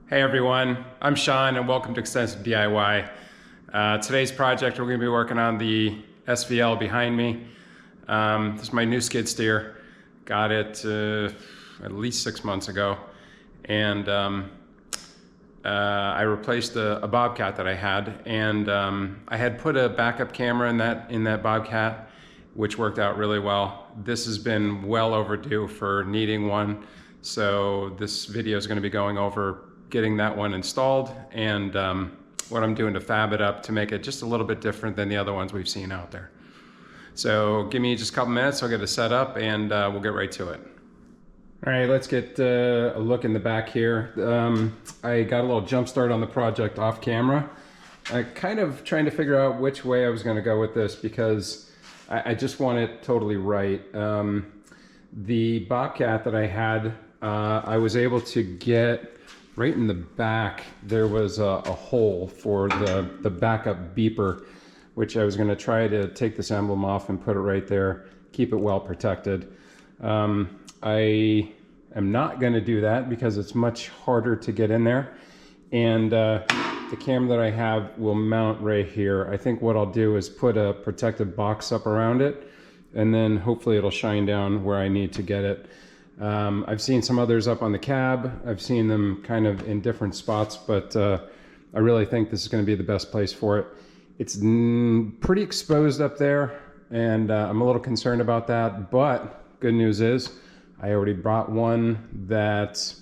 Hey everyone, I'm Sean and welcome to Extensive DIY. Today's project we're going to be working on the SVL behind me. This is my new skid steer. Got it at least 6 months ago, and I replaced a Bobcat that I had, and I had put a backup camera in that Bobcat, which worked out really well. This has been well overdue for needing one, so this video is going to be going over getting that one installed and what I'm doing to fab it up to make it just a little bit different than the other ones we've seen out there. So give me just a couple minutes, I'll get it set up and we'll get right to it. All right, let's get a look in the back here. I got a little jump start on the project off camera. I kind of trying to figure out which way I was going to go with this because I just want it totally right. The Bobcat that I had, I was able to get right in the back. There was a hole for the backup beeper, which I was going to try to take this emblem off and put it right there, keep it well protected. I am not going to do that because it's much harder to get in there, and the camera that I have will mount right here. I think what I'll do is put a protective box up around it, and then hopefully it'll shine down where I need to get it. I've seen some others up on the cab. I've seen them kind of in different spots, but I really think this is going to be the best place for it. It's pretty exposed up there, and I'm a little concerned about that, but good news is I already bought one that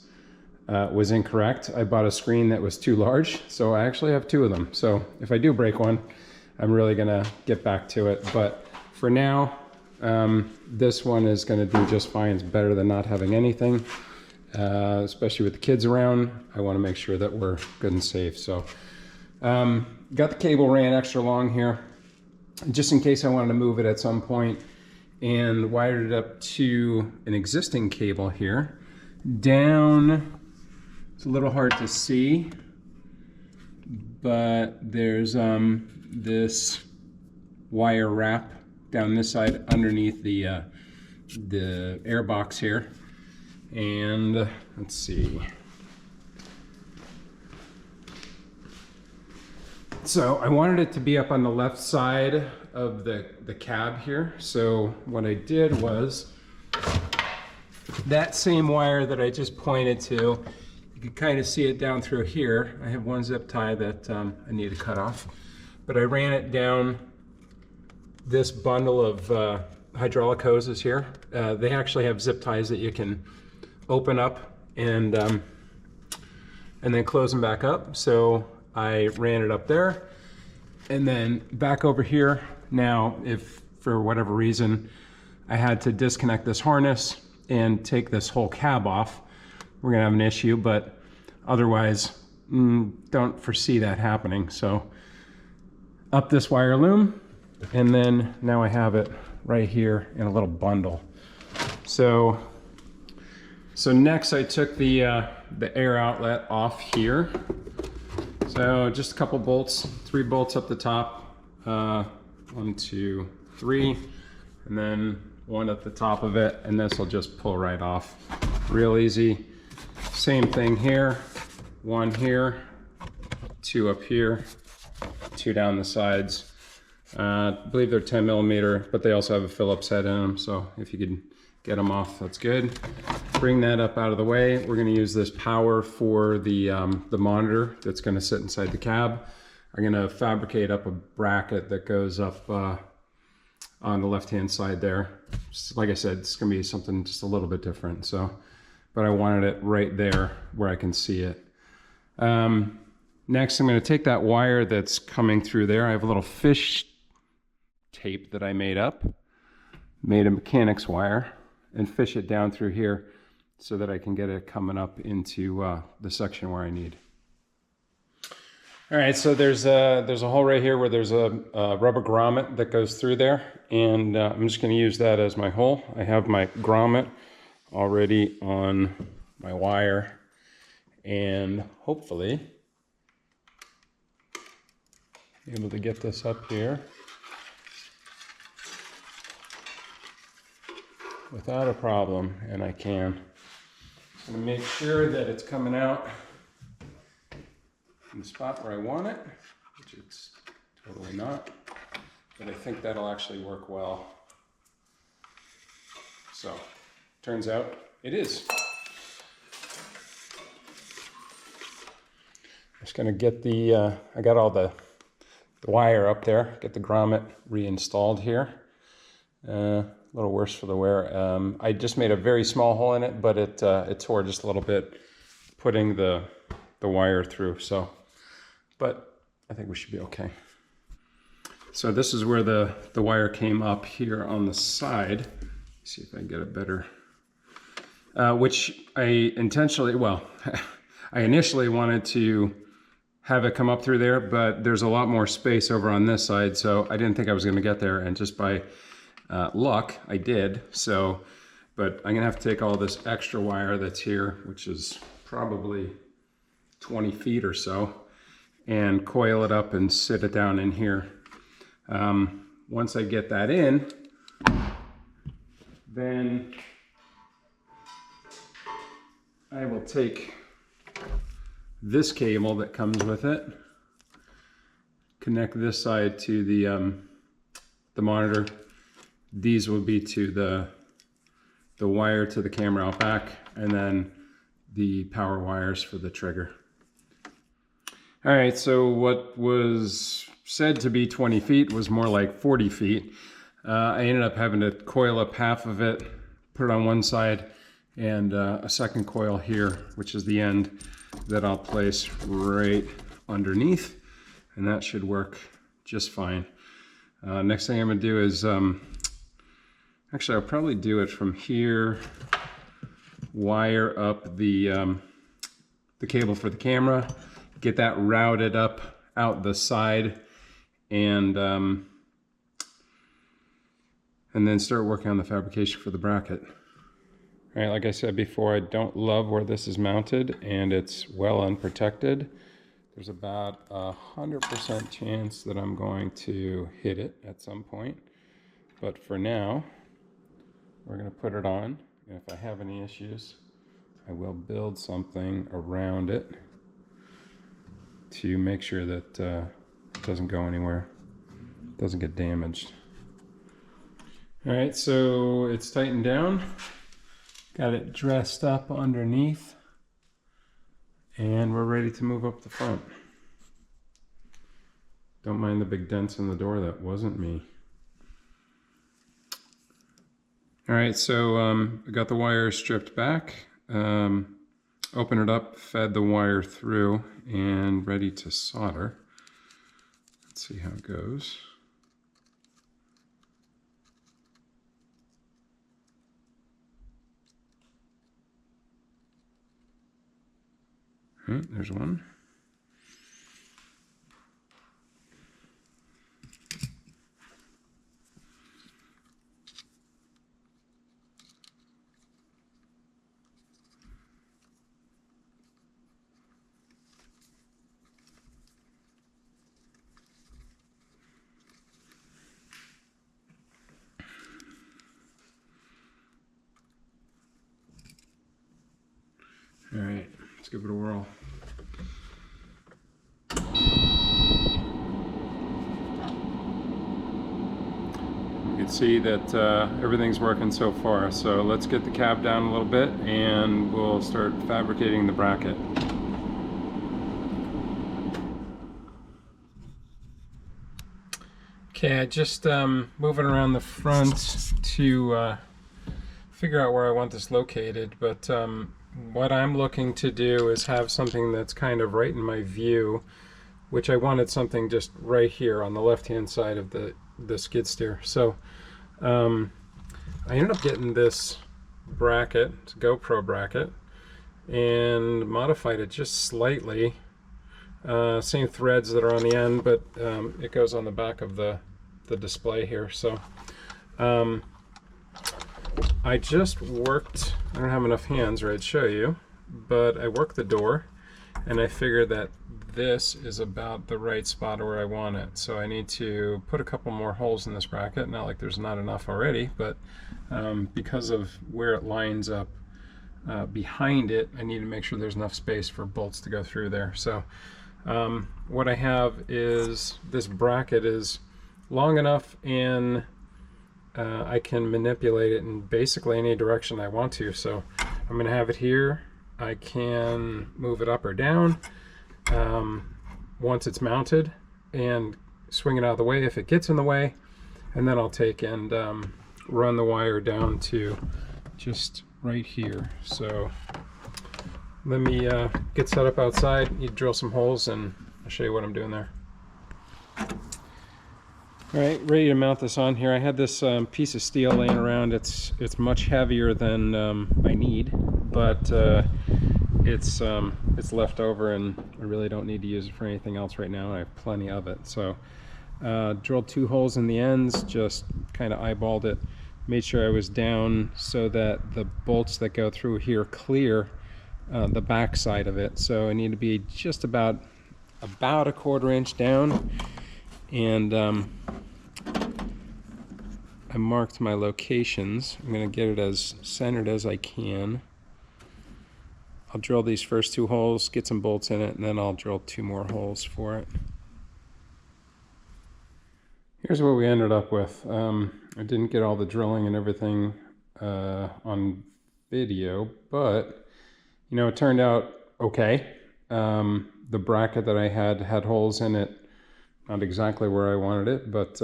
was incorrect. I bought a screen that was too large, so I actually have two of them. So if I do break one, I'm really going to get back to it. But for now, this one is going to do just fine. It's better than not having anything, especially with the kids around. I want to make sure that we're good and safe. So got the cable ran extra long here just in case I wanted to move it at some point, and wired it up to an existing cable here down. It's a little hard to see, but there's this wire wrap down this side underneath the air box here. And let's see. So I wanted it to be up on the left side of the cab here. So what I did was that same wire that I just pointed to, you can kind of see it down through here. I have one zip tie that I need to cut off, but I ran it down this bundle of hydraulic hoses here. They actually have zip ties that you can open up and then close them back up. So I ran it up there and then back over here. Now, if for whatever reason I had to disconnect this harness and take this whole cab off, we're gonna have an issue, but otherwise don't foresee that happening. So up this wire loom, and then now I have it right here in a little bundle. So next I took the air outlet off here. So just a couple bolts, 3 bolts up the top, 1, 2, 3, and then 1 at the top of it, and this will just pull right off. Real easy. Same thing here, 1 here, 2 up here, 2 down the sides. I believe they're 10 millimeter, but they also have a Phillips head in them, so if you could get them off, that's good. Bring that up out of the way. We're going to use this power for the monitor that's going to sit inside the cab. I'm going to fabricate up a bracket that goes up on the left-hand side there. Just, like I said, it's going to be something just a little bit different. So, but I wanted it right there where I can see it. Next, I'm going to take that wire that's coming through there. I have a little fish tape that I made up, made a mechanics wire, and fish it down through here so that I can get it coming up into the section where I need. All right, so there's a hole right here where there's a rubber grommet that goes through there, and I'm just going to use that as my hole. I have my grommet already on my wire, and hopefully be able to get this up here without a problem, and I can. I'm going to make sure that it's coming out in the spot where I want it, which it's totally not, but I think that'll actually work well. So, turns out it is. Just gonna get the, I got all the wire up there, get the grommet reinstalled here. A little worse for the wear. I just made a very small hole in it, but it tore just a little bit putting the wire through, so, but I think we should be okay. So this is where the wire came up here on the side. Let's see if I can get it better. Which I intentionally, well, I initially wanted to have it come up through there, but there's a lot more space over on this side, so I didn't think I was gonna get there, and just by luck, I did. So, but I'm gonna have to take all this extra wire that's here, which is probably 20 feet or so, and coil it up and sit it down in here. Once I get that in, then I will take this cable that comes with it, connect this side to the monitor. These will be to the wire to the camera out back, and then the power wires for the trigger. All right, so what was said to be 20 feet was more like 40 feet. I ended up having to coil up half of it, put it on one side, and a second coil here, which is the end that I'll place right underneath, and that should work just fine. Next thing I'm gonna do is, actually I'll probably do it from here, wire up the cable for the camera, get that routed up out the side, and then start working on the fabrication for the bracket. All right, like I said before, I don't love where this is mounted, and it's well unprotected. There's about 100% chance that I'm going to hit it at some point. But for now, we're gonna put it on. And if I have any issues, I will build something around it to make sure that it doesn't go anywhere, doesn't get damaged. All right, so it's tightened down. Got it dressed up underneath, and we're ready to move up the front. Don't mind the big dents in the door, that wasn't me. All right, so I got the wire stripped back, open it up, fed the wire through, and ready to solder. Let's see how it goes. All right, there's one. All right, let's give it a whirl. You can see that everything's working so far. So let's get the cab down a little bit and we'll start fabricating the bracket. Okay, I just moving around the front to figure out where I want this located, but what I'm looking to do is have something that's kind of right in my view, which I wanted something just right here on the left-hand side of the skid steer. So I ended up getting this bracket, it's a GoPro bracket, and modified it just slightly. Same threads that are on the end, but it goes on the back of the display here. So I just worked, I don't have enough hands or I'd show you, but I worked the door and I figured that this is about the right spot where I want it. So I need to put a couple more holes in this bracket, not like there's not enough already, but because of where it lines up behind it, I need to make sure there's enough space for bolts to go through there. So What I have is this bracket is long enough, and I can manipulate it in basically any direction I want to. So I'm going to have it here. I can move it up or down once it's mounted, and swing it out of the way if it gets in the way, and then I'll take and run the wire down to just right here. So let me get set up outside. You drill some holes and I'll show you what I'm doing there. All right, ready to mount this on here. I had this piece of steel laying around. It's much heavier than I need, but it's left over, and I really don't need to use it for anything else right now. I have plenty of it. So drilled 2 holes in the ends, just kind of eyeballed it, made sure I was down so that the bolts that go through here clear the back side of it. So I need to be just about a 1/4 inch down, and I marked my locations. I'm going to get it as centered as I can. I'll drill these first 2 holes, get some bolts in it, and then I'll drill 2 more holes for it. Here's what we ended up with. I didn't get all the drilling and everything on video, but you know, it turned out okay. The bracket that I had holes in it, not exactly where I wanted it, but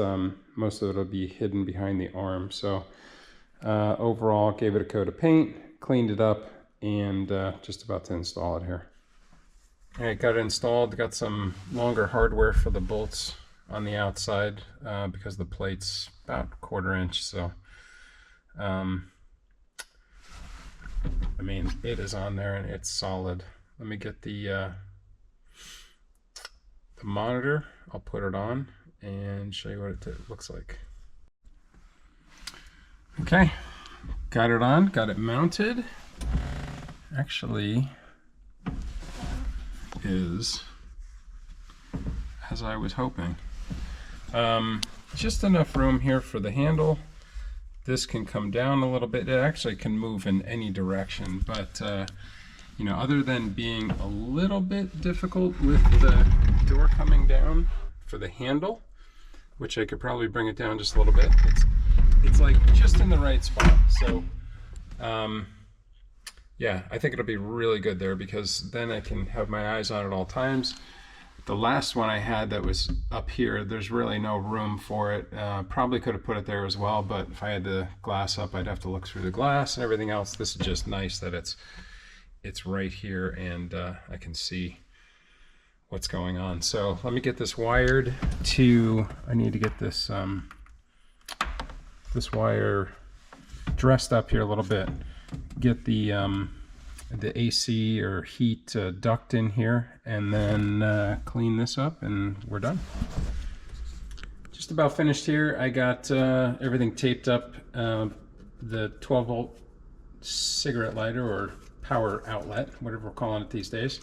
most of it will be hidden behind the arm. So overall, gave it a coat of paint, cleaned it up, and just about to install it here. All right, got it installed. Got some longer hardware for the bolts on the outside because the plate's about 1/4 inch. So I mean, it is on there and it's solid. Let me get the monitor. I'll put it on and show you what it looks like. Okay, got it on, got it mounted. Actually is as I was hoping. Just enough room here for the handle. This can come down a little bit. It actually can move in any direction, but you know, other than being a little bit difficult with the door coming down for the handle, which I could probably bring it down just a little bit, it's like just in the right spot. So yeah, I think it'll be really good there, because then I can have my eyes on it at all times. The last one I had that was up here, there's really no room for it. Probably could have put it there as well, but if I had the glass up, I'd have to look through the glass and everything else. This is just nice that it's right here, and I can see what's going on. So let me get this wired to, I need to get this this wire dressed up here a little bit. Get the AC or heat duct in here, and then clean this up, and we're done. Just about finished here. I got everything taped up. The 12-volt cigarette lighter, or power outlet, whatever we're calling it these days,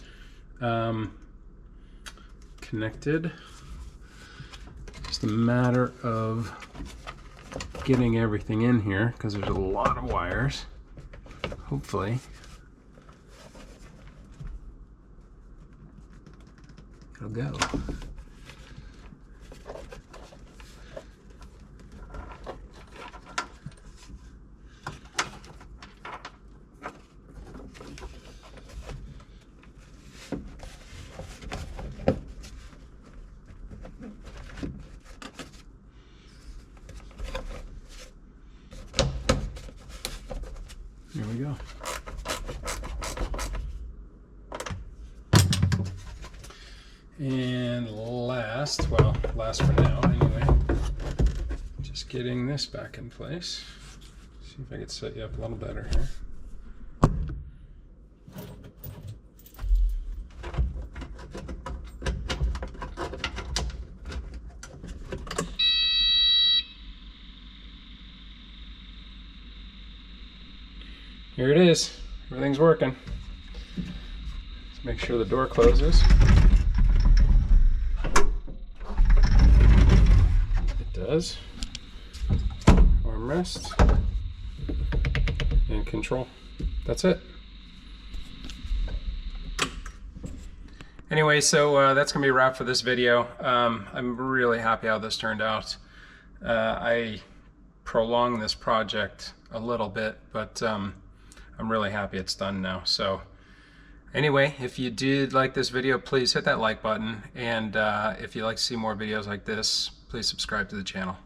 connected. Just a matter of getting everything in here, because there's a lot of wires. Hopefully it'll go. There we go. And last for now anyway, just getting this back in place. See if I can set you up a little better here. Here it is. Everything's working. Let's make sure the door closes. It does. Armrest and control. That's it. Anyway, so that's gonna be a wrap for this video. I'm really happy how this turned out. I prolonged this project a little bit, but I'm really happy it's done now. So anyway, if you did like this video, please hit that like button, and if you'd like to see more videos like this, please subscribe to the channel.